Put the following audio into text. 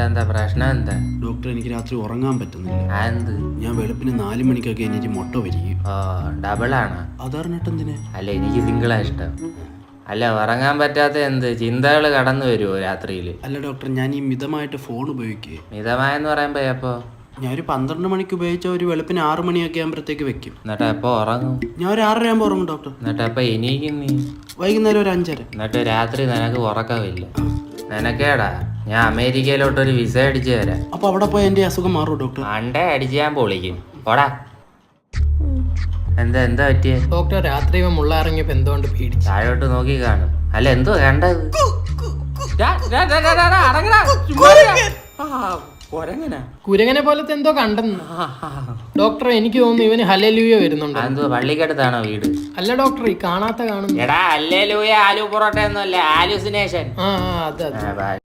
എന്താ പ്രശ്നം എന്താ? ഡോക്ടർ, എനിക്ക് രാത്രി ഉറങ്ങാൻ പറ്റുന്നില്ല. എന്ത്? ഞാൻ വെളുപ്പിന് 4 മണിക്കൊക്കെ എനിക്ക് മുട്ട വരികയും. ഓ, ഡബിളാണ്. അതറിഞ്ഞിട്ടെന്തിനാ? അല്ല, എനിക്ക് സിംഗിളാ ഇഷ്ടം. അല്ല, ഉറങ്ങാൻ പറ്റാത്ത എന്ത് ചിന്തകൾ കടന്നു വരുമോ രാത്രിയിൽ? അല്ല ഡോക്ടർ, ഞാൻ ഈ മിതമായിട്ട് ഫോൺ ഉപയോഗിക്കുക. മിതമായെന്ന് പറയുമ്പോ എപ്പോ? ഞാനൊരു 12 മണിക്ക് ഉപയോഗിച്ച ഒരു വെളുപ്പിന് 6 മണിയൊക്കെ ആകുമ്പോഴത്തേക്ക് വെക്കും. എന്നിട്ട് എപ്പോ ഉറങ്ങും? ഞാൻ ഒരു 6:30 ആകുമ്പോൾ ഉറങ്ങും ഡോക്ടർ. എന്നിട്ട് എപ്പോ എണീക്കും നീ? വൈകുന്നേരം ഒരു 5:30. എന്നിട്ട് രാത്രി നിനക്ക് ഉറക്കമില്ല. നിനക്കേടാ, ഞാൻ അമേരിക്കയിലോട്ടൊരു വിസ അടിച്ചു തരാം. അപ്പൊ അവിടെ പോയി എന്റെ അസുഖം മാറും ഡോക്ടർ? അണ്ടേ അടിച്ച് ഞാൻ പൊളിക്കും. പോടാ. എന്താ പറ്റിയേ? ഡോക്ടർ, രാത്രി ഇവൻ മുള്ള ഇറങ്ങിയപ്പോ എന്തുകൊണ്ട് പേടിച്ചു? താഴോട്ട് നോക്കി കാണും. അല്ല, എന്തോ കണ്ടത്? കുരങ്ങനെ പോലത്തെ എന്തോ കണ്ടെന്ന്. ഡോക്ടർ, എനിക്ക് തോന്നുന്നു ഇവന് ഹല്ലേലൂയ വരുന്നുണ്ട്. എന്തോ പള്ളിക്കടുത്താണോ വീട്? അല്ല ഡോക്ടർ, ഈ കാണാത്ത കാണുന്നു. എടാ, ഹല്ലേലൂയ ആലു പൊറോട്ട ഒന്നുമല്ല, ഹാലുസിനേഷൻ. അത്